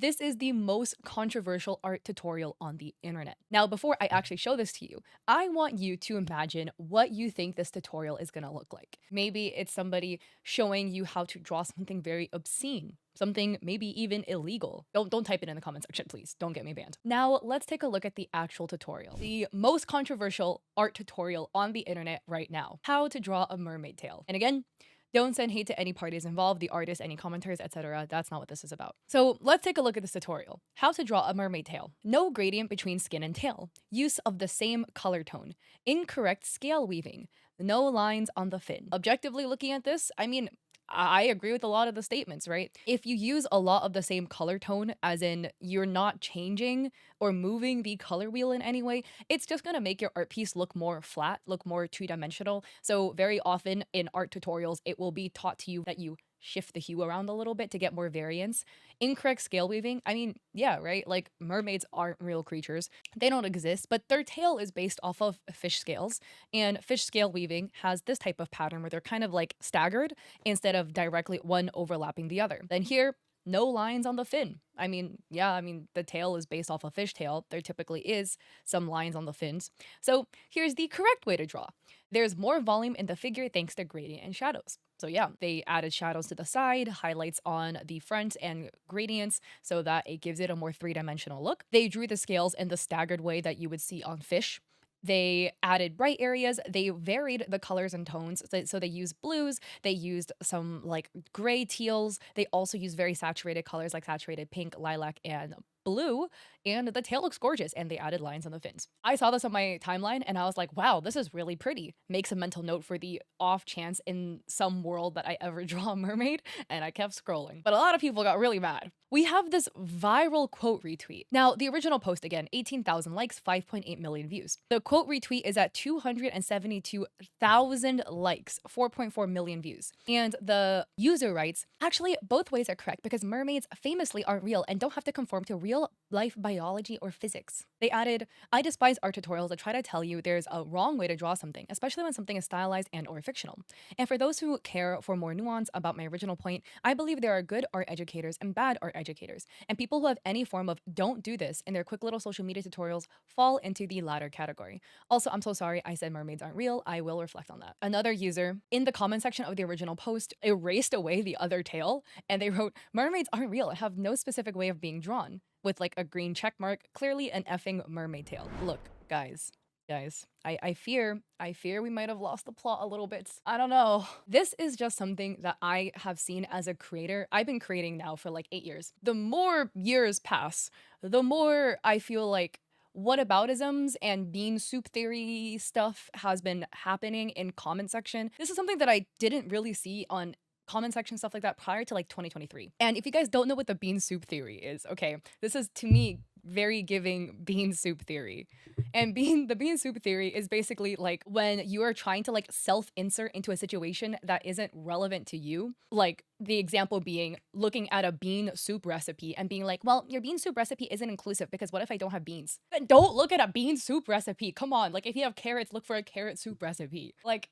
This is the most controversial art tutorial on the internet. Now, before I actually show this to you, I want you to imagine what you think this tutorial is gonna look like. Maybe it's somebody showing you how to draw something very obscene, something maybe even illegal. Don't type it in the comment section, please. Don't get me banned. Now, let's take a look at the actual tutorial. The most controversial art tutorial on the internet right now. How to draw a mermaid tail. And again, don't send hate to any parties involved, the artist, any commenters, etc. That's not what this is about. So let's take a look at this tutorial. How to draw a mermaid tail. No gradient between skin and tail. Use of the same color tone. Incorrect scale weaving. No lines on the fin. Objectively looking at this, I mean, I agree with a lot of the statements, right? If you use a lot of the same color tone, as in you're not changing or moving the color wheel in any way, it's just gonna make your art piece look more flat, look more two-dimensional. So very often in art tutorials, it will be taught to you that you shift the hue around a little bit to get more variance. Incorrect scale weaving, I mean, yeah, right? Like mermaids aren't real creatures. They don't exist, but their tail is based off of fish scales. And fish scale weaving has this type of pattern where they're kind of like staggered instead of directly one overlapping the other. Then here, no lines on the fin. I mean, yeah, I mean, the tail is based off a fish tail. There typically is some lines on the fins. So here's the correct way to draw. There's more volume in the figure thanks to gradient and shadows. So yeah, they added shadows to the side, highlights on the front, and gradients so that it gives it a more three-dimensional look. They drew the scales in the staggered way that you would see on fish. They added bright areas. They varied the colors and tones. So they used blues. They used some like gray teals. They also used very saturated colors like saturated pink, lilac, and blue. And the tail looks gorgeous. And they added lines on the fins. I saw this on my timeline and I was like, wow, this is really pretty. Makes a mental note for the off chance in some world that I ever draw a mermaid. And I kept scrolling. But a lot of people got really mad. We have this viral quote retweet. Now, the original post, again, 18,000 likes, 5.8 million views. The quote retweet is at 272,000 likes, 4.4 million views. And the user writes, actually, both ways are correct because mermaids famously aren't real and don't have to conform to real life biology or physics. They added, I despise art tutorials that try to tell you there's a wrong way to draw something, especially when something is stylized and or fictional. And for those who care for more nuance about my original point, I believe there are good art educators and bad art educators, and people who have any form of don't do this in their quick little social media tutorials fall into the latter category. Also, I'm so sorry I said mermaids aren't real. I will reflect on that. Another user in the comment section of the original post erased away the other tail, and they wrote, mermaids aren't real and have no specific way of being drawn, with like a green check mark, clearly an effing mermaid tail. Look, guys, I fear we might have lost the plot a little bit. I don't know. This is just something that I have seen as a creator. I've been creating now for like 8 years. The more years pass, the more I feel like whataboutisms and bean soup theory stuff has been happening in comment section. This is something that I didn't really see on comment section stuff like that prior to like 2023. And if you guys don't know what the bean soup theory is, okay, this is to me very giving bean soup theory. And the bean soup theory is basically like when you are trying to like self-insert into a situation that isn't relevant to you. Like the example being looking at a bean soup recipe and being like, well, your bean soup recipe isn't inclusive because what if I don't have beans? Then don't look at a bean soup recipe. Come on. Like if you have carrots, look for a carrot soup recipe. Like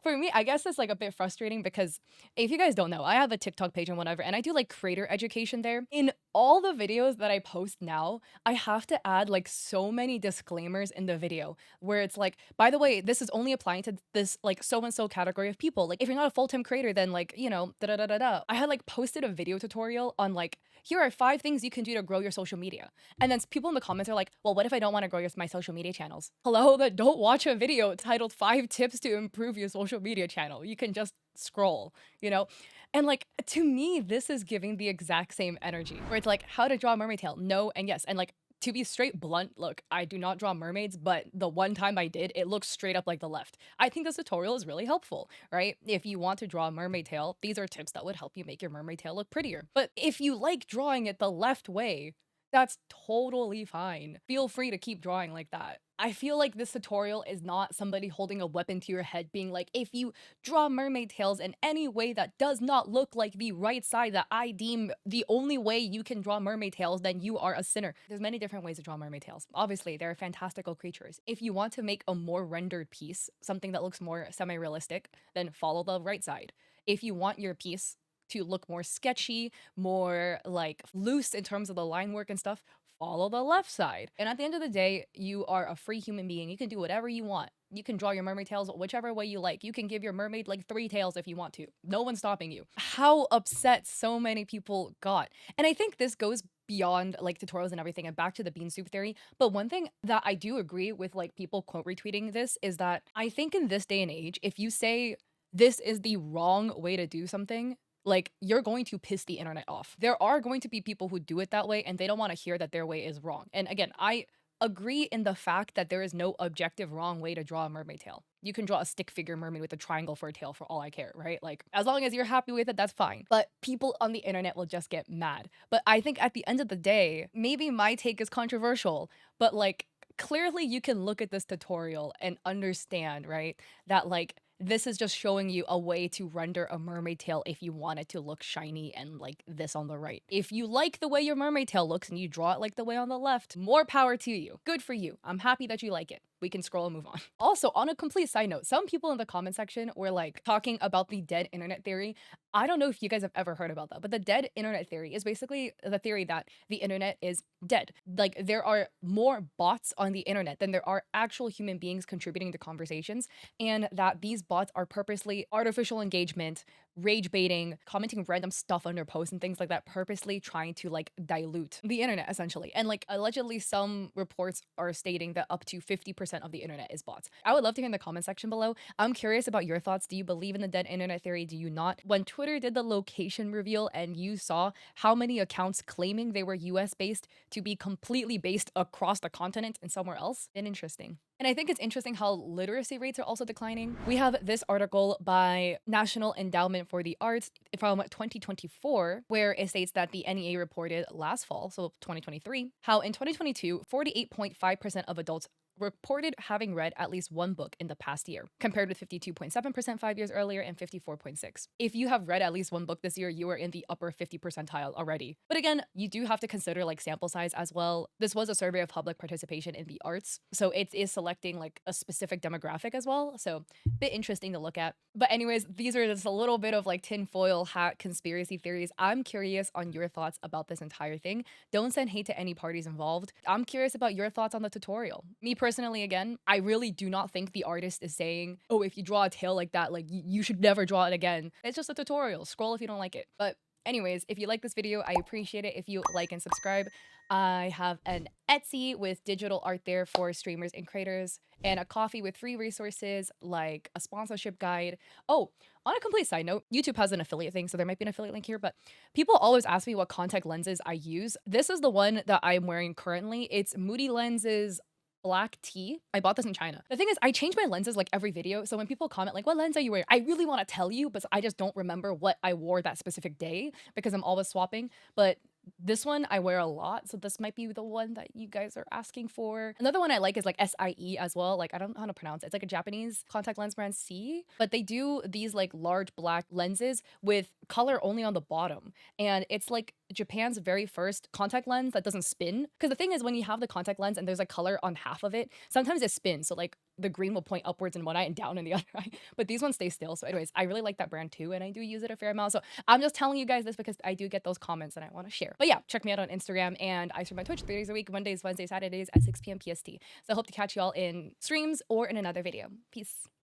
for me, I guess it's like a bit frustrating because if you guys don't know, I have a TikTok page and whatever, and I do like creator education there. In all the videos that I post now, I have to add like so many disclaimers in the video where it's like, by the way, this is only applying to this like so-and-so category of people. Like if you're not a full-time creator, then like, you know, da da da da da. I had like posted a video tutorial on like, here are 5 things you can do to grow your social media. And then people in the comments are like, well, what if I don't want to grow my social media channels? Hello, then don't watch a video titled 5 tips to improve your social media channel. You can just scroll, you know? And like, to me, this is giving the exact same energy where it's like, how to draw a mermaid tail? No and yes. And like, to be straight blunt, look, I do not draw mermaids, but the one time I did, it looks straight up like the left. I think this tutorial is really helpful, right? If you want to draw a mermaid tail, these are tips that would help you make your mermaid tail look prettier. But if you like drawing it the left way, that's totally fine. Feel free to keep drawing like that. I feel like this tutorial is not somebody holding a weapon to your head being like, if you draw mermaid tails in any way that does not look like the right side that I deem the only way you can draw mermaid tails, then you are a sinner. There's many different ways to draw mermaid tails. Obviously, they're fantastical creatures. If you want to make a more rendered piece, something that looks more semi-realistic, then follow the right side. If you want your piece to look more sketchy, more like loose in terms of the line work and stuff, follow the left side. And at the end of the day, you are a free human being. You can do whatever you want. You can draw your mermaid tails whichever way you like. You can give your mermaid like 3 tails if you want to. No one's stopping you. How upset so many people got. And I think this goes beyond like tutorials and everything and back to the bean soup theory. But one thing that I do agree with like people quote retweeting this is that I think in this day and age, if you say this is the wrong way to do something, like you're going to piss the internet off. There are going to be people who do it that way and they don't want to hear that their way is wrong. And again, I agree in the fact that there is no objective wrong way to draw a mermaid tail. You can draw a stick figure mermaid with a triangle for a tail for all I care, right? Like as long as you're happy with it, that's fine. But people on the internet will just get mad. But I think at the end of the day, maybe my take is controversial, but like clearly you can look at this tutorial and understand, right? That like this is just showing you a way to render a mermaid tail if you want it to look shiny and like this on the right. If you like the way your mermaid tail looks and you draw it like the way on the left, more power to you. Good for you. I'm happy that you like it. We can scroll and move on. Also, on a complete side note, some people in the comment section were like talking about the dead internet theory. I don't know if you guys have ever heard about that, but the dead internet theory is basically the theory that the internet is dead. Like there are more bots on the internet than there are actual human beings contributing to conversations, and that these bots are purposely artificial engagement, rage baiting, commenting random stuff under posts and things like that, purposely trying to like dilute the internet essentially. And like allegedly some reports are stating that up to 50% of the internet is bots. I would love to hear in the comment section below. I'm curious about your thoughts. Do you believe in the dead internet theory? Do you not? When Twitter did the location reveal and you saw how many accounts claiming they were US based to be completely based across the continent and somewhere else, been interesting. And I think it's interesting how literacy rates are also declining. We have this article by National Endowment for the Arts from 2024, where it states that the NEA reported last fall, so 2023, how in 2022, 48.5% of adults reported having read at least one book in the past year, compared with 52.7% 5 years earlier and 54.6. If you have read at least one book this year, you are in the upper 50 percentile already. But again, you do have to consider like sample size as well. This was a survey of public participation in the arts, so it is selecting like a specific demographic as well. So bit interesting to look at. But anyways, these are just a little bit of like tinfoil hat conspiracy theories. I'm curious on your thoughts about this entire thing. Don't send hate to any parties involved. I'm curious about your thoughts on the tutorial. Me personally, again, I really do not think the artist is saying, oh, if you draw a tail like that, like you should never draw it again. It's just a tutorial. Scroll if you don't like it. But anyways, if you like this video, I appreciate it if you like and subscribe. I have an Etsy with digital art there for streamers and creators, and a Ko-fi with free resources like a sponsorship guide. Oh, on a complete side note, YouTube has an affiliate thing, so there might be an affiliate link here, but people always ask me what contact lenses I use. This is the one that I'm wearing currently. It's Moody Lenses Black Tea. I bought this in China. The thing is, I change my lenses like every video. So when people comment like, what lens are you wearing? I really want to tell you, but I just don't remember what I wore that specific day because I'm always swapping. But this one I wear a lot, so this might be the one that you guys are asking for. Another one I like is like SIE as well. Like I don't know how to pronounce it. It's like a Japanese contact lens brand C, but they do these like large black lenses with color only on the bottom. And it's like Japan's very first contact lens that doesn't spin. Because the thing is when you have the contact lens and there's a color on half of it, sometimes it spins. So like the green will point upwards in one eye and down in the other eye, but these ones stay still. So anyways, I really like that brand too, and I do use it a fair amount. So I'm just telling you guys this because I do get those comments and I want to share. But yeah, check me out on Instagram, and I stream on Twitch 3 days a week, Mondays, Wednesdays, Saturdays at 6 p.m. PST. So I hope to catch you all in streams or in another video. Peace.